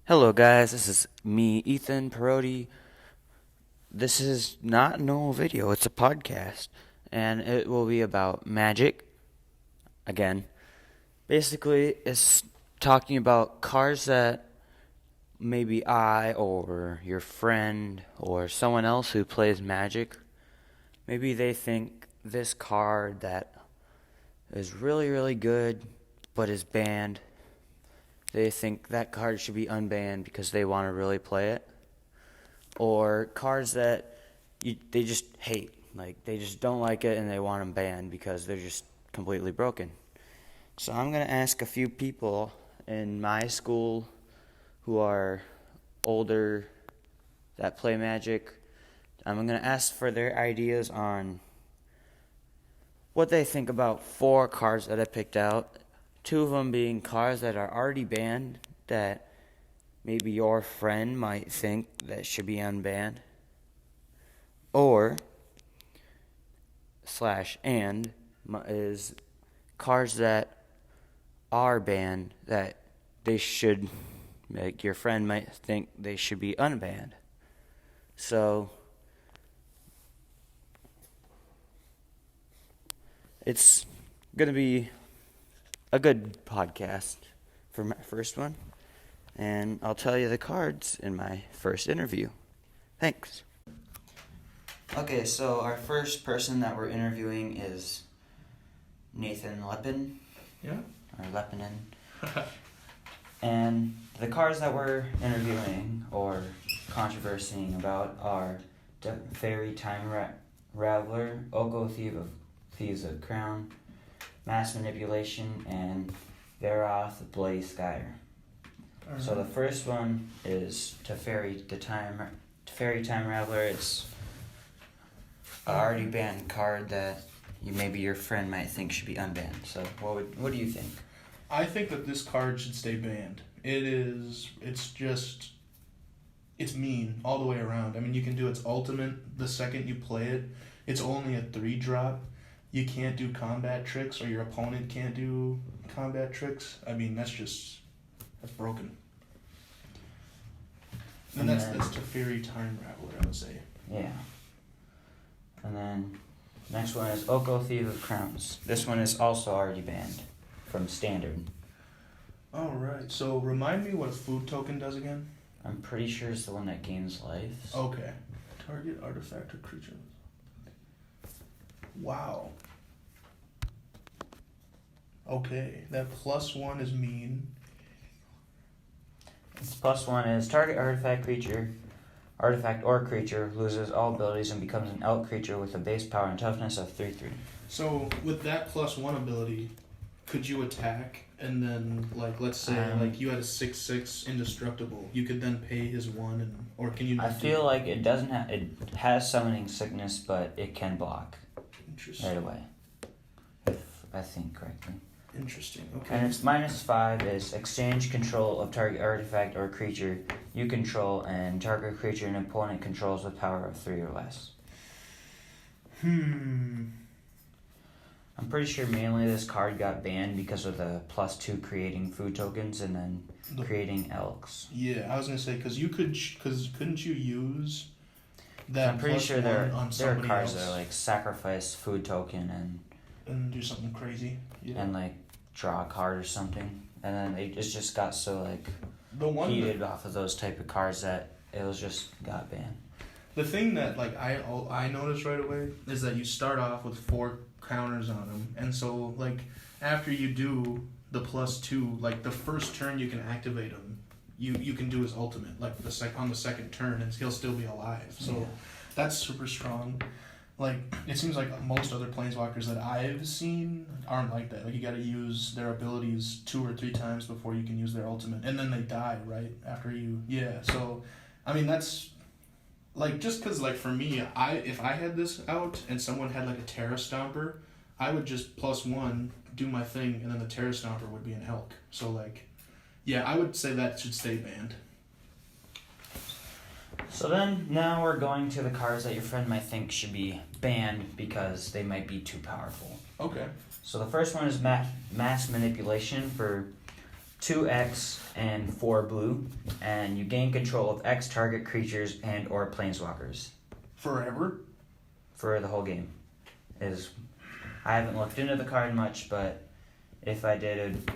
Hello, guys. This is me, Ethan Perotti. This is not a normal video, it's a podcast, and it will be about magic. Again, basically, it's talking about cards that maybe I or your friend or someone else who plays magic, maybe they think this card that is really, really good but is banned. They think that card should be unbanned because they want to really play it. Or cards that they just hate. Like, they just don't like it and they want them banned because they're just completely broken. So I'm going to ask a few people in my school who are older that play Magic. I'm going to ask for their ideas on what they think about 4 cards that I picked out. 2 of them being cards that are already banned that maybe your friend might think that should be unbanned. Or slash and is cards that are banned that they should, like your friend might think they should be unbanned. So it's going to be a good podcast for my first one. And I'll tell you the cards in my first interview. Thanks. Okay, so our first person that we're interviewing is Nathan Lepin, Yeah. or Lepinen. And the cards that we're interviewing or controversing about are Fairy Time Raveler, Oko Thieves of Crown, Mass Manipulation, and Veroth Blaze Skyer. So the first one is Teferi Time Raveler. It's an already banned card that maybe your friend might think should be unbanned. So what do you think? I think that this card should stay banned. It's mean all the way around. I mean, you can do its ultimate the second you play it. It's only a 3-drop. You can't do combat tricks, or your opponent can't do combat tricks. I mean, that's broken. And that's Teferi Time Raveler, I would say. Yeah. And then next one is Oko Thief of Crowns. This one is also already banned from Standard. Alright, so remind me what a food token does again? I'm pretty sure it's the one that gains life. Okay. Target artifact or creature. Wow. Okay, that +1 is mean. Its +1 is target artifact or creature loses all abilities and becomes an elk creature with a base power and toughness of 3/3. So with that +1 ability, could you attack and then, like, let's say you had a 6/6 indestructible, you could then pay his 1 or can you? I feel like it doesn't have it has summoning sickness, but it can block right away. If I think correctly. Interesting. Okay. And its -5 is exchange control of target artifact or creature you control, and target creature an opponent controls with power of 3 or less. I'm pretty sure mainly this card got banned because of the +2 creating food tokens and then creating elks. Yeah, I was gonna say because couldn't you use that? I'm pretty sure there are cards else that are like sacrifice food token and do something crazy. Yeah. And like draw a card or something, and then it just got so like the one heated off of those type of cards that it was just got banned. The thing that like I noticed right away is that you start off with 4 counters on them, and so like after you do the +2, like the first turn you can activate him, you can do his ultimate like on the second turn, and he'll still be alive. So that's super strong. Like, it seems like most other planeswalkers that I've seen aren't like that. Like, you gotta use their abilities 2 or 3 times before you can use their ultimate. And then they die, right? After you... Yeah, so... I mean, that's... Like, just because, like, for me, if I had this out and someone had, like, a Terra Stomper, I would just +1, do my thing, and then the Terra Stomper would be an elk. So, like... Yeah, I would say that should stay banned. So then, now we're going to the cards that your friend might think should be banned because they might be too powerful. Okay. So the first one is Mass Manipulation for 2 X and 4 blue, and you gain control of X target creatures and or planeswalkers Forever? for the whole game. I haven't looked into the card much, but if I did, it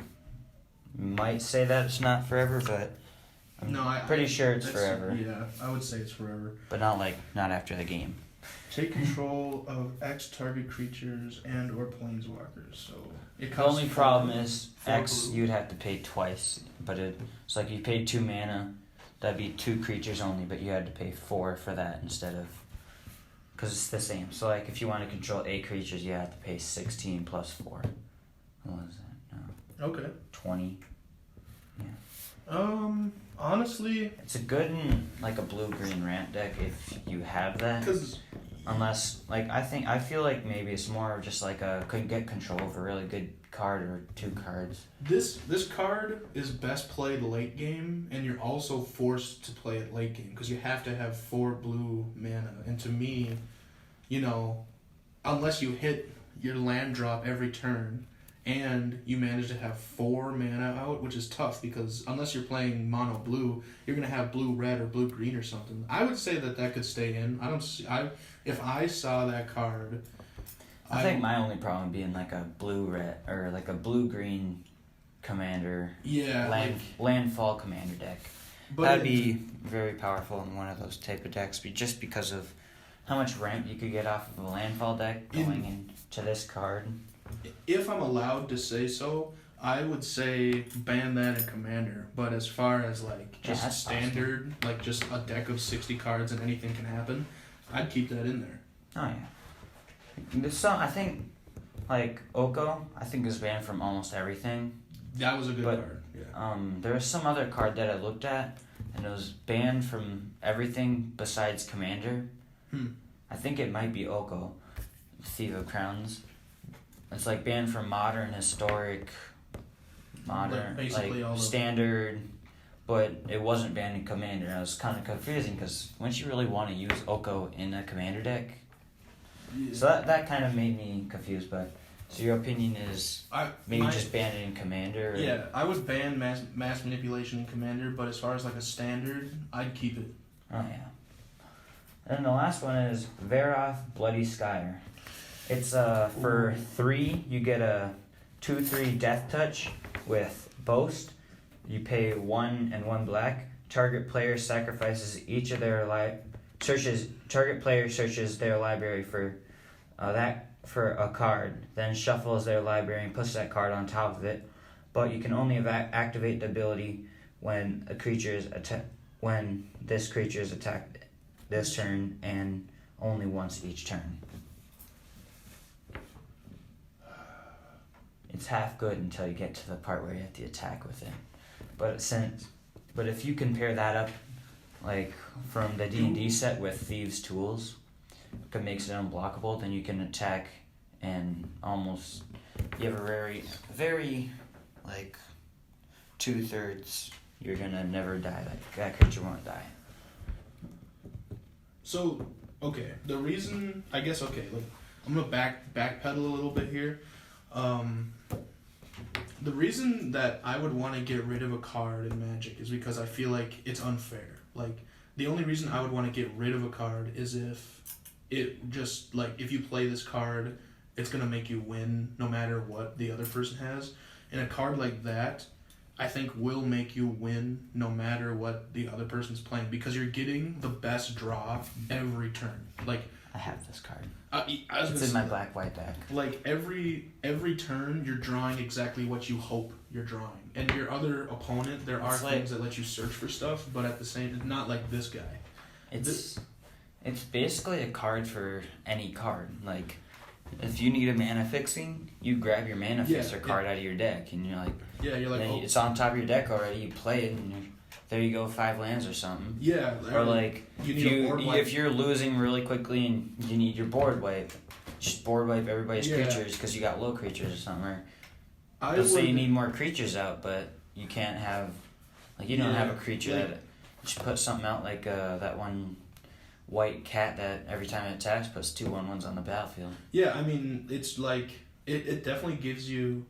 might say that it's not forever, but I'm pretty sure it's forever. Yeah, I would say it's forever. But not after the game. Take control of X target creatures and or planeswalkers. So it The only problem is 4 X blue. you'd have to pay twice, but it's like you paid 2 mana, that'd be 2 creatures only, but you had to pay 4 for that instead of, because it's the same. So like if you want to control 8 creatures, you have to pay 16 plus 4. What was that? No, Okay. 20. Honestly, It's a good in like a blue-green ramp deck if you have that. because Unless, like, I feel like maybe it's more of just like could get control of a really good card or 2 cards. this card is best played late game, and you're also forced to play it late game because you have to have 4 blue mana. And to me, unless you hit your land drop every turn, and you manage to have 4 mana out, which is tough because unless you're playing mono blue, you're gonna have blue red or blue green or something. I would say that could stay in. If I saw that card, I think my only problem being like a blue red or like a blue green commander landfall commander deck. That'd be very powerful in one of those type of decks, just because of how much ramp you could get off of a landfall deck going into this card. If I'm allowed to say so, I would say ban that in Commander. But as far as like just standard, like just a deck of 60 cards and anything can happen, I'd keep that in there. Oh yeah. There's some, I think, like Oko, I think is banned from almost everything. That was a good card. Yeah. There was some other card that I looked at, and it was banned from everything besides Commander. I think it might be Oko, Thief of Crowns. It's like banned from modern, historic, basically all standard, but it wasn't banned in Commander. And it was kind of confusing because wouldn't you really want to use Oko in a Commander deck? Yeah. So that kind of made me confused. But so your opinion is just ban it in Commander? Or? Yeah, I would ban mass manipulation in Commander, but as far as like a standard, I'd keep it. Oh yeah. And the last one is Veroth Bloody Skyer. It's for 3, you get a 2/3 Death Touch with Boast. You pay 1 and 1 black. Target player sacrifices each of their Target player searches their library for a card, then shuffles their library and puts that card on top of it. But you can only activate the ability when this creature is attacked this turn and only once each turn. It's half good until you get to the part where you have to attack with it. But if you compare that up, like from the D&D set with Thieves' Tools, that makes it unblockable, then you can attack and almost you have a very, very like 2/3. You're gonna never die. Like that creature won't die. So the reason I'm gonna backpedal a little bit here. The reason that I would want to get rid of a card in Magic is because I feel like it's unfair. Like, the only reason I would want to get rid of a card is if it just, like, if you play this card, it's going to make you win no matter what the other person has. And a card like that, I think, will make you win no matter what the other person's playing because you're getting the best draw every turn. Like, I have this card. It's in my black-white deck. Like, every turn, you're drawing exactly what you hope you're drawing. And your other opponent, there are things that let you search for stuff, but at the same, not like this guy. It's basically a card for any card. Like, if you need a mana fixing, you grab your mana fixer card out of your deck, and you're like, it's on top of your deck already. You play it, and there you go, 5 lands or something. Yeah. Or like, if you're losing really quickly and you need your board wipe, just board wipe everybody's creatures because you got low creatures or something. Or they'll say you need more creatures out, but you can't have, like, you don't have a creature that just put something out like that one white cat that every time it attacks puts 2/1/1s on the battlefield. Yeah, I mean, it's like it definitely gives you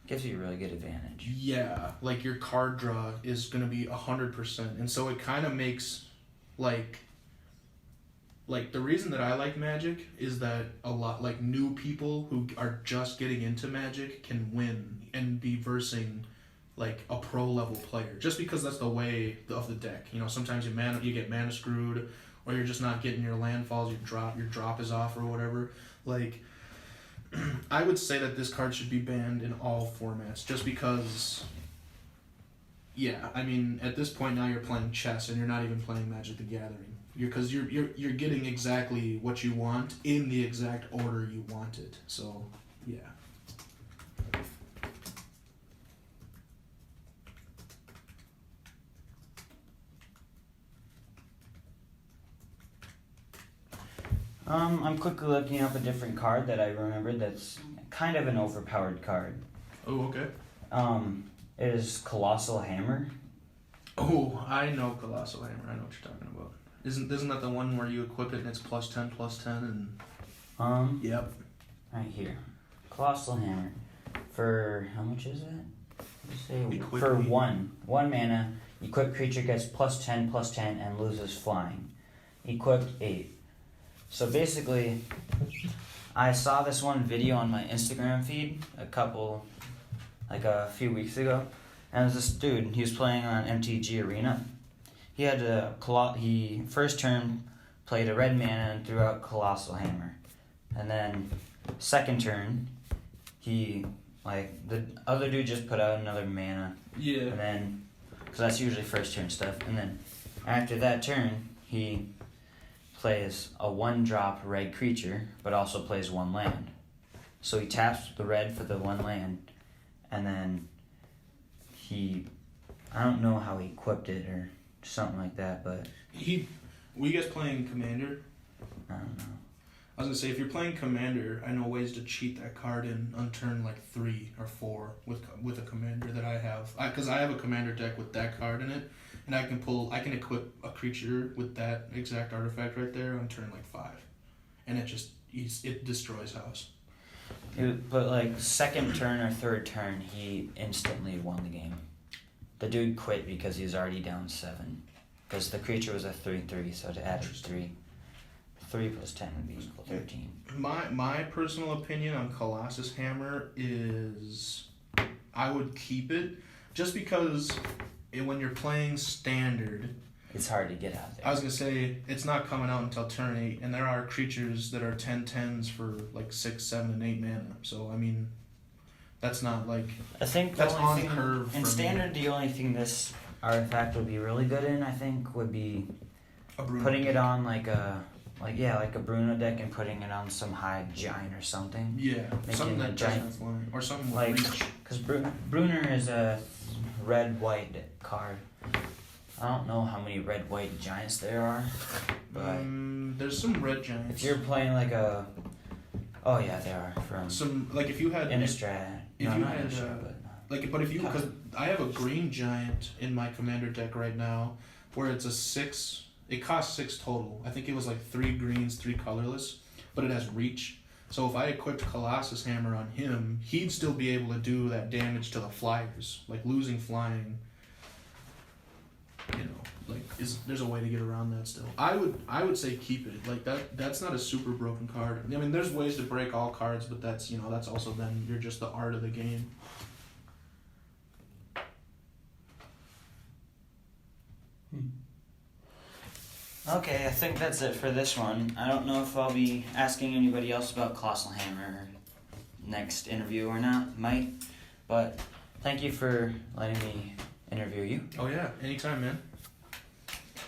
Gives you a really good advantage. Yeah, like your card draw is gonna be 100%, and so it kind of makes like the reason that I like Magic is that a lot like new people who are just getting into Magic can win and be versing like a pro level player just because that's the way of the deck. You know, sometimes you get mana screwed, or you're just not getting your landfalls. Your drop is off or whatever. Like, I would say that this card should be banned in all formats just because. Yeah, I mean, at this point now you're playing chess and you're not even playing Magic the Gathering. Because you're getting exactly what you want in the exact order you want it. So, yeah. I'm quickly looking up a different card that I remembered that's kind of an overpowered card. Oh, okay. It is Colossal Hammer. Oh, I know Colossal Hammer. I know what you're talking about. Isn't that the one where you equip it and it's +10/+10 and? Yep. Right here, Colossal Hammer. For how much is it? Let's say for one mana, equipped creature gets +10/+10 and loses flying. Equipped 8. So basically, I saw this one video on my Instagram feed a few weeks ago, and there's this dude. He was playing on MTG Arena. He had he first turn played a red mana and threw out Colossal Hammer, and then second turn, the other dude just put out another mana. Yeah. And then, because that's usually first turn stuff, and then after that turn, he plays a 1-drop red creature, but also plays 1 land. So he taps the red for the 1 land, and then I don't know how he equipped it or something like that, but were you guys playing Commander? I don't know. I was gonna say, if you're playing Commander, I know ways to cheat that card in on turn 3 or 4 with a Commander that I have. Because I have a Commander deck with that card in it, and I can equip a creature with that exact artifact right there on turn 5, and it destroys house. But second turn or third turn, he instantly won the game. The dude quit because he was already down 7, because the creature was a 3/3, so to add 3. 3 + 10 would be equal 13. My personal opinion on Colossus Hammer is I would keep it just because when you're playing Standard, it's hard to get out there. I was going to say, it's not coming out until turn 8, and there are creatures that are 10/10s for 6, 7, and 8 mana. So, I mean, that's not I think that's the on only thing curve in for Standard, the only thing this artifact would be really good in, I think, would be putting it on like a Bruno deck and putting it on some high giant or something. Yeah, making something that giant doesn't fly, or something with reach. Because Bruner is a red-white card. I don't know how many red-white giants there are, but there's some red giants. if you're playing there are from some if you had Innistrad. But if you, because I have a green giant in my Commander deck right now, where it's a 6. It costs 6 total. I think it was 3 greens, 3 colorless, but it has reach. So if I equipped Colossus Hammer on him, he'd still be able to do that damage to the flyers, losing flying. There's a way to get around that still. I would say keep it. That's not a super broken card. I mean, there's ways to break all cards, but that's also then you're just the art of the game. Okay, I think that's it for this one. I don't know if I'll be asking anybody else about Colossal Hammer next interview or not. Might. But thank you for letting me interview you. Oh yeah, anytime, man.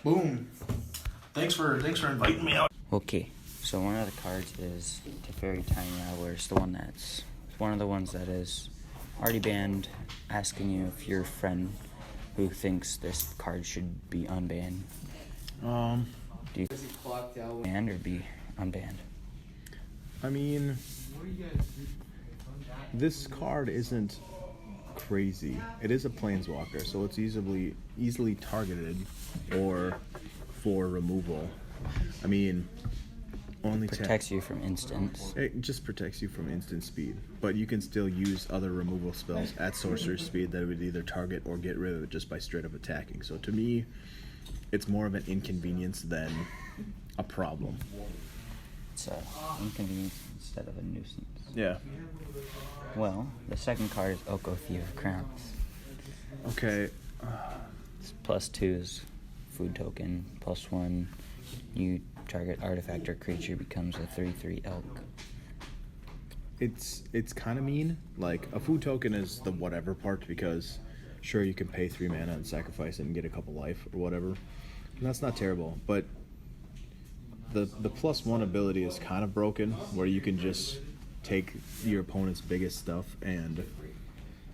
Boom. Thanks for inviting me out. Okay, so one of the cards is Teferi Tiny Owler. It's one of the ones that is already banned. Asking you if you're a friend who thinks this card should be unbanned. Do you banned or be unbanned? I mean, this card isn't crazy. It is a planeswalker, so it's easily targeted or for removal. I mean, Only protects you from instants. It just protects you from instant speed, but you can still use other removal spells at sorcerer speed that would either target or get rid of it just by straight up attacking. So to me, it's more of an inconvenience than a problem. It's an inconvenience instead of a nuisance. Yeah. Well, the second card is Oko Thief of Crowns. Okay. It's +2 is food token. +1, you target artifact or creature becomes a 3/3 elk. It's kind of mean. Like, a food token is the whatever part, because sure, you can pay 3 mana and sacrifice it and get a couple life or whatever. And that's not terrible, but the +1 ability is kind of broken, where you can just take your opponent's biggest stuff and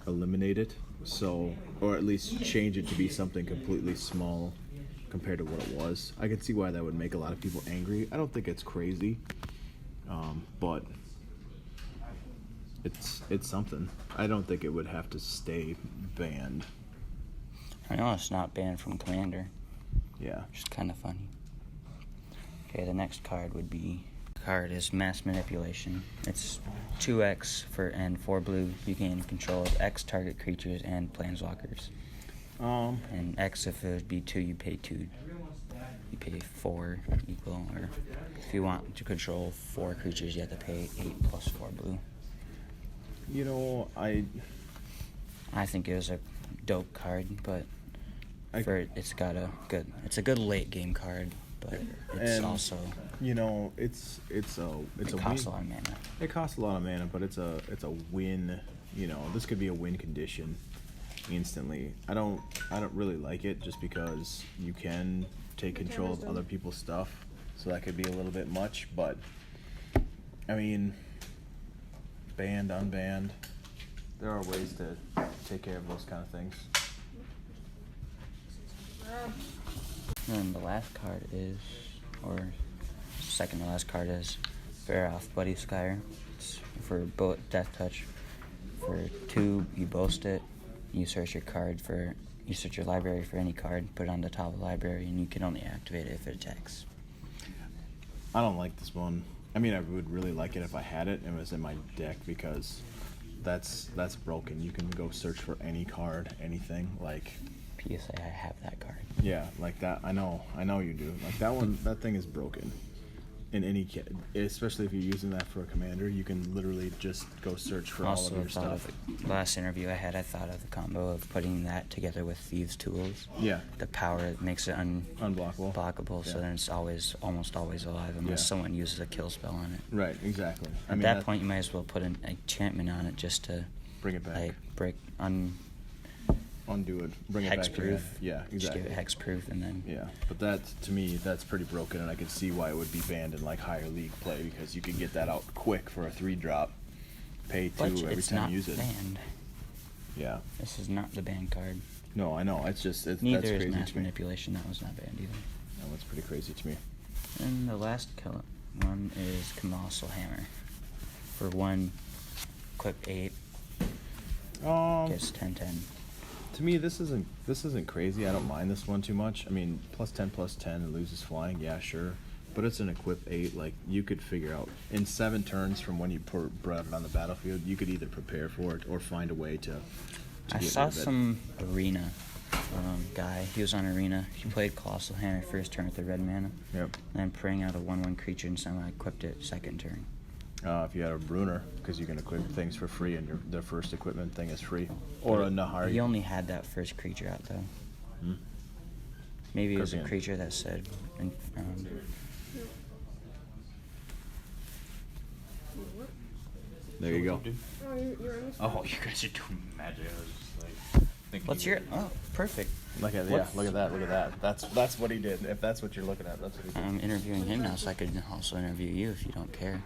eliminate it. So, or at least change it to be something completely small compared to what it was. I can see why that would make a lot of people angry. I don't think it's crazy, but it's something. I don't think it would have to stay banned. I know it's not banned from Commander, Yeah. which is kind of funny. Okay, the next card would be... card is Mass Manipulation. It's 2x and 4 blue. You gain control of X target creatures and planeswalkers. And X, if it would be 2, you pay 2. You pay 4 equal, or if you want to control 4 creatures, you have to pay 8 + 4 blue. You know, I think it was a dope card, but it's a good late game card, but it's also you know, it costs a lot of mana. It costs a lot of mana, but it's a win. You know, this could be a win condition instantly. I don't really like it just because you can take control of other people's stuff, so that could be a little bit much. But I mean, banned, unbanned, there are ways to take care of those kind of things. And the last card is, or second to last card is Feroth Bloody Skyre. It's for Death Touch. For 2, you boast it. You search your library for any card, put it on the top of the library, and you can only activate it if it attacks. I don't like this one. I mean, I would really like it if I had it and it was in my deck, because that's broken. You can go search for any card, anything. Like, PSA, I have that card. yeah, like that. I know you do. Like that one, that thing is broken. In any especially if you're using that for a commander, you can literally just go search for all of your stuff. The last interview I thought of the combo of putting that together with Thieves' Tools. Yeah. The power makes it unblockable, Yeah. so then it's almost always alive unless someone uses a kill spell on it. Right, exactly. At that point, you might as well put an enchantment on it just to bring it back. Like undo it, bring it back to hexproof. Yeah, exactly. Just give it hexproof and then. Yeah, but that, to me, that's pretty broken, and I can see why it would be banned in like higher league play, because you can get that out quick for a 3-drop, pay 2 But every it's time not you use it. banned. Yeah. This is not the banned card. No, I know. It's just Neither that's is crazy Mass to me. Manipulation. That was not banned either. No, that's pretty crazy to me. And the last one is Colossal Hammer. For 1, equip 8. Gets 10/10. To me, this isn't crazy. I don't mind this one too much. I mean, +10/+10, it loses flying. Yeah, sure. But it's an equip 8. Like, you could figure out in 7 turns from when you brought it on the battlefield, you could either prepare for it or find a way to I get saw rid of it. some Arena guy. He was on Arena. He played Colossal Hammer first turn with the red mana. Yep. And then praying out a 1/1 creature and semi-equipped it second turn. If you had a Bruner, because you can equip things for free, and the first equipment thing is free. Or a Nahari. He only had that first creature out, though. Hmm? Maybe it was a Caribbean. creature that said... There you go. Oh, you guys are doing magic. I was just like thinking. What's your... Oh, perfect. Look at that. That's what he did. If that's what you're looking at, that's what he did. I'm interviewing him now, so I could also interview you if you don't care.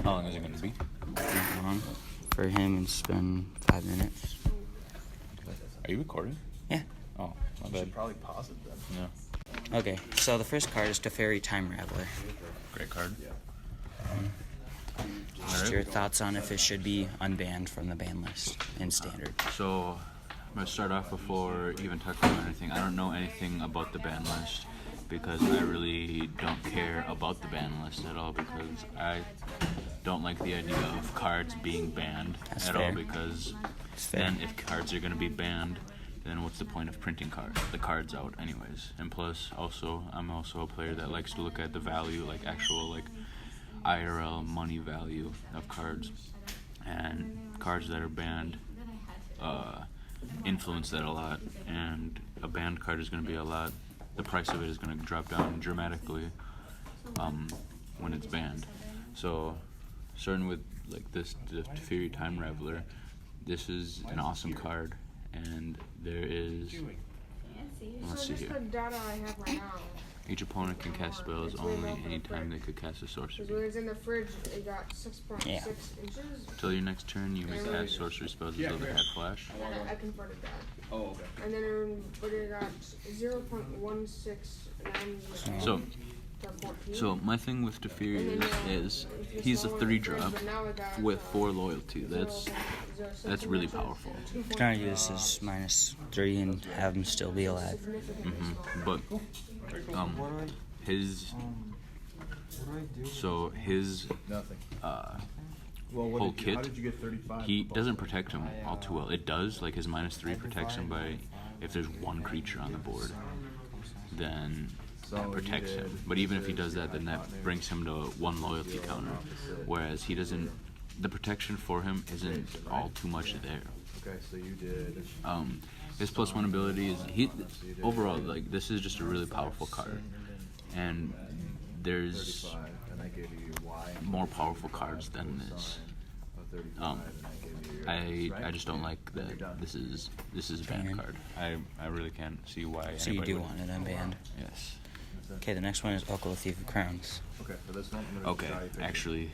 How long is it going to be? Not long. For him, it's been 5 minutes. Are you recording? Yeah. Oh, my You bad. should probably pause it then. Yeah. Okay, so the first card is Teferi Time Raveler. Great card. Just your thoughts on if it should be unbanned from the ban list in Standard. So, I'm going to start off before even talking about anything. I don't know anything about the ban list. because I really don't care about the ban list at all, because I don't like the idea of cards being banned That's at fair. all, because That's fair. then if cards are going to be banned, then what's the point of printing the cards out anyways? And plus, also, I'm also a player that likes to look at the value, like actual like IRL money value of cards, and cards that are banned influence that a lot, and a banned card is going to be the price of it is going to drop down dramatically when it's banned. So starting with like this, the Teferi Time Raveler, this is an awesome card, and there is, let's see So just here, the data I have right now. each opponent can cast spells only anytime they could cast a sorcery. Because when it's in the fridge, it got 6.6 Yeah. inches. Till your next turn, you may cast sorcery spells as though they had flash. And I converted that. Oh, okay. And then but it got 0.1690 So, to 14. so my thing with Teferi And then, is if you he's a saw it in the 3-drop fridge, but now it got, with 4 loyalty. That's 0.06 really inches, powerful. 2.2. Trying to use this -3 and have him still be alive. Significantly smaller. But his Nothing. whole Well, how kit, did you get 35? he doesn't protect him all too well. It does, like his -3 protects him by if there's one creature on the board, then it protects him. But even if he does that, then that brings him to 1 loyalty counter, whereas he doesn't. The protection for him isn't all too much there. Okay, so you did. His +1 ability is overall, like, this is just a really powerful card, and there's 35, and I gave you Y. more powerful cards than this. 35, Um, and I gave you. I just don't like that this is a banned Banned. card. I really can't see why. So you anybody do would- want it unbanned. Yes. Okay, the next one is Oko, Thief of Crowns. Okay, for this one, I'm gonna Okay. try to- Actually,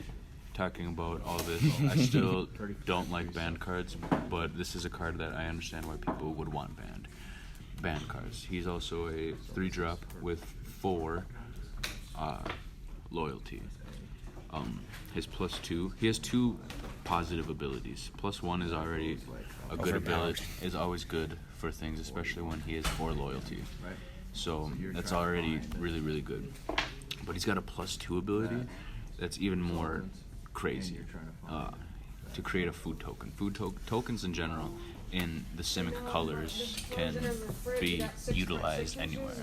talking about all this, I still don't like banned cards, but this is a card that I understand why people would want banned. Banned cards. He's also a 3-drop with 4 loyalty. His +2, he has 2 positive abilities. +1 is already a good ability, is always good for things, especially when he has 4 loyalty. So that's already really, really good. But he's got a +2 ability that's even more crazy, to create a food token. Tokens in general in the Simic colors can be utilized anywhere.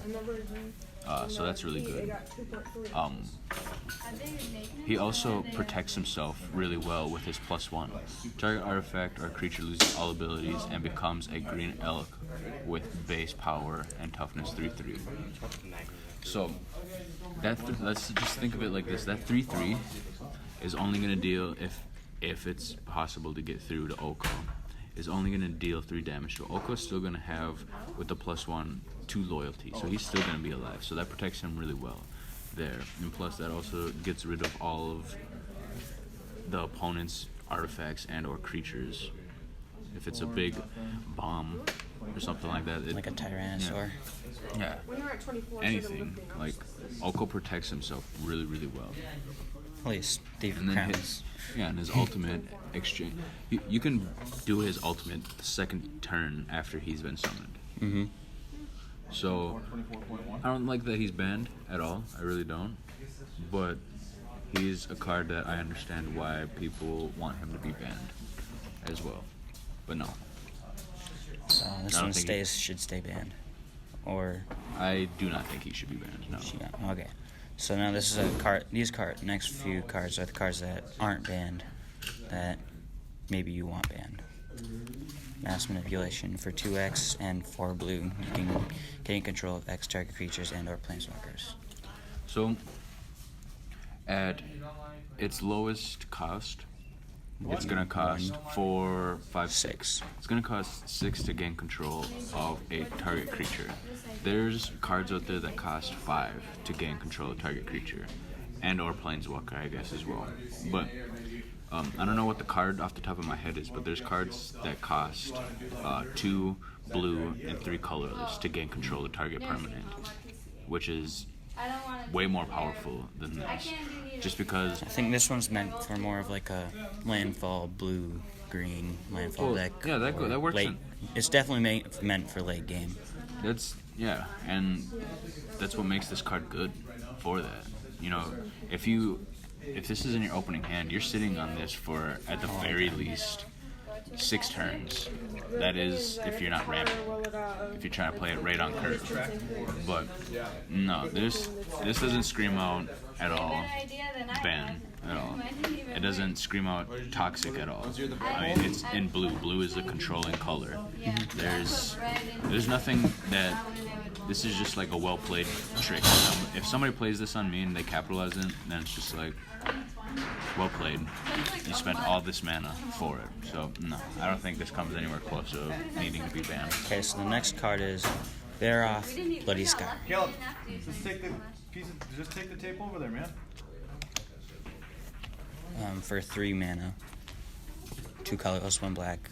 So that's really good. He also protects himself really well with his +1. Target artifact or creature loses all abilities and becomes a green elk with base power and toughness 3/3. So let's just think of it like this: that 3/3 is only going to deal, if it's possible to get through to Oko, is only going to deal 3 damage. So Oko's still going to have, with the +1, 2 loyalty. So he's still going to be alive. So that protects him really well there. And plus that also gets rid of all of the opponent's artifacts and or creatures. If it's a big bomb or something like that. Like a Tyrannosaur. Yeah. When you're at 24, Anything. Like, Oko protects himself really, really well. At least Thief of And then Crowns. and his ultimate exchange. You can do his ultimate the second turn after he's been summoned. Mm-hmm. So I don't like that he's banned at all. I really don't. But he's a card that I understand why people want him to be banned as well. But no, So this I don't one think should stay banned. Or I do not think he should be banned. No. yeah, okay. So now this is a card. Next few cards are the cards that aren't banned, that maybe you want banned. Mass Manipulation for 2x and 4 blue. You can gain control of X target creatures and/or planeswalkers. So at its lowest cost, it's gonna cost 4, 5, 6. It's gonna cost 6 to gain control of a target creature. There's cards out there that cost 5 to gain control of a target creature, and or planeswalker, I guess, as well. But I don't know what the card off the top of my head is, but there's cards that cost 2 blue and 3 colorless to gain control of target permanent, which is way more powerful than this. Just because. I think this one's meant for more of like a landfall blue-green landfall Well, deck. yeah, that or works Late, in- it's definitely meant for late game. That's Yeah, and that's what makes this card good for that. You know, if this is in your opening hand, you're sitting on this for, at the very least, 6 turns. That is, if you're not ramping, if you're trying to play it right on curve. But no, this doesn't scream out at all ban at all. It doesn't scream out toxic at all. I mean, it's in blue. Blue is the controlling color. There's nothing that. This is just like a well played trick. If somebody plays this on me and they capitalize it, then it's just like, well played. You spent all this mana for it. So no, I don't think this comes anywhere close to needing to be banned. Okay, so the next card is Barath Bloody Sky. Caleb, just take the tape over there, man. For 3 mana, 2 colorless, 1 black.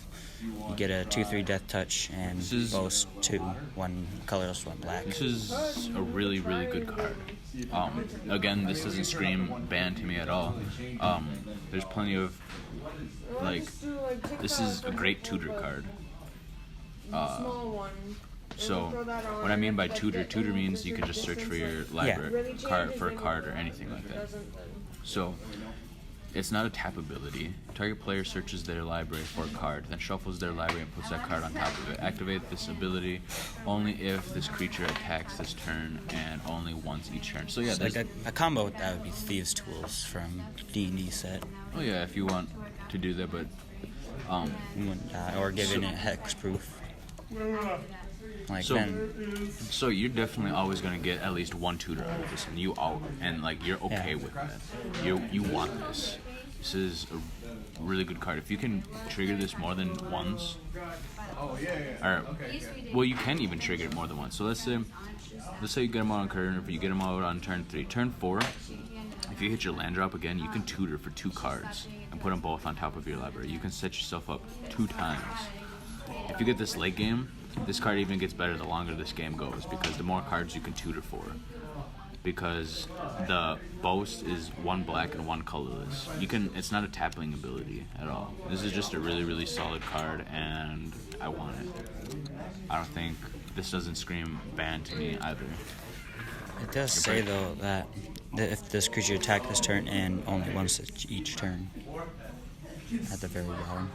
You get a 2/3 death touch and boast 2, 1 colorless, 1 black. This is a really, really good card. Again, this doesn't scream ban to me at all. There's plenty of, like, this is a great tutor card. So, what I mean by tutor means you can just search for your library card for a card or anything like that. So, it's not a tap ability. Target player searches their library for a card, then shuffles their library and puts that card on top of it. Activate this ability only if this creature attacks this turn and only once each turn. So yeah, So like a combo with that would be Thieves' Tools from D&D set. oh yeah, if you want to do that, but You wouldn't die, or giving it hexproof. Like So- then, so you're definitely always gonna get at least 1 tutor out of this, and like you're okay Yeah. with that. You want this. This is a really good card. If you can trigger this more than once, or well, you can even trigger it more than once. So let's say you get them out on curve, you get them out on turn 3. Turn 4, if you hit your land drop again, you can tutor for 2 cards and put them both on top of your library. You can set yourself up 2 times. If you get this late game, this card even gets better the longer this game goes, because the more cards you can tutor for. Because the boast is 1 black and 1 colorless. It's not a tapping ability at all. This is just a really, really solid card, and I want it. I don't think this doesn't scream ban to me either. it does say though that if this creature attacked this turn and only once each turn, at the very bottom.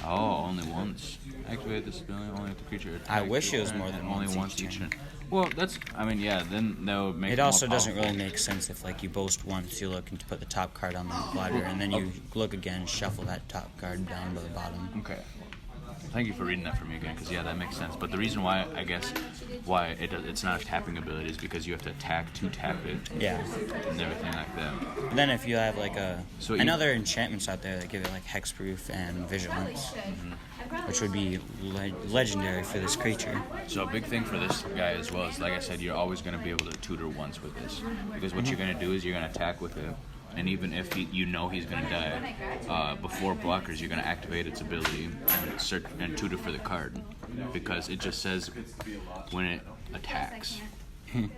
Oh, only once. Activate this ability only if the creature attacks. I wish it was this more turn than and only once once each each turn. turn. Well, then that would make It it also more doesn't powerful. really make sense if like you boast once, you look and put the top card on the library, and then you look again, shuffle that top card down to the bottom. Okay. Thank you for reading that for me again, because yeah, that makes sense. But the reason why, I guess, why it's not a tapping ability is because you have to attack to tap it Yeah. and everything like that. But then if you have like So I know there are enchantments out there that give it like hexproof and vigilance, which would be legendary for this creature. So a big thing for this guy as well is, like I said, you're always going to be able to tutor once with this, because what you're going to do is you're going to attack with it, and even if you know he's going to die, before blockers, you're going to activate its ability and search and tutor for the card, because it just says when it attacks. It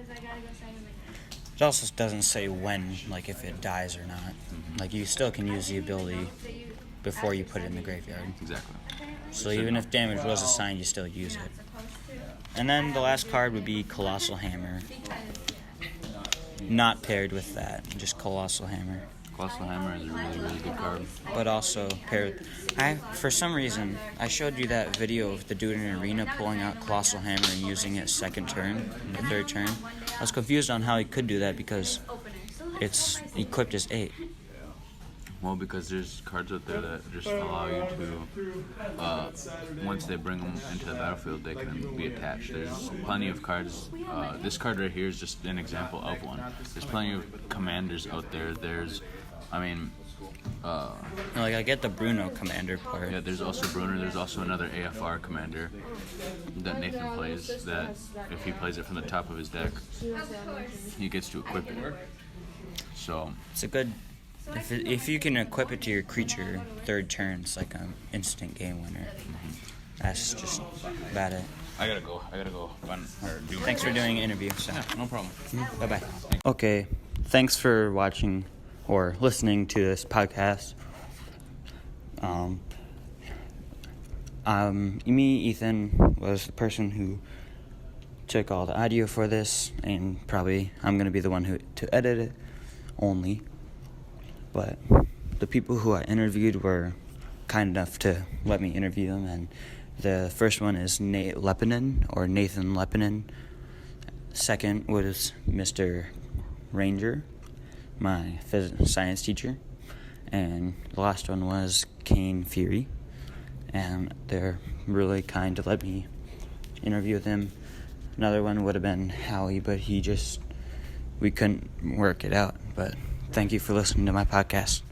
also doesn't say when, like if it dies or not. Like you still can use the ability before you put it in the graveyard. Exactly. So even if damage was assigned, you still use it. And then the last card would be Colossal Hammer. Not paired with that, just Colossal Hammer. Colossal Hammer is a really, really good card. But also paired. For some reason, I showed you that video of the dude in an arena pulling out Colossal Hammer and using it second turn, the third turn. I was confused on how he could do that because it's equipped as 8. Well, because there's cards out there that just allow you to, once they bring them into the battlefield, they can be attached. There's plenty of cards. This card right here is just an example of one. There's plenty of commanders out there. Like I get the Bruno commander part. Yeah, there's also Bruner. There's also another AFR commander that Nathan plays, that if he plays it from the top of his deck, he gets to equip it. So, It's a good. If you can equip it to your creature third turn, it's like an instant game winner. That's just about it. I gotta go do Thanks for doing an interview. So. Yeah, no problem. Bye bye. Okay, thanks for watching or listening to this podcast. Me, Ethan, was the person who took all the audio for this, and probably I'm going to be the one who to edit it only. But the people who I interviewed were kind enough to let me interview them, and the first one is Nathan Lepinen. Second was Mr. Ranger, my science teacher, and the last one was Kane Fury, and they're really kind to let me interview them. Another one would have been Howie, but we couldn't work it out. But thank you for listening to my podcast.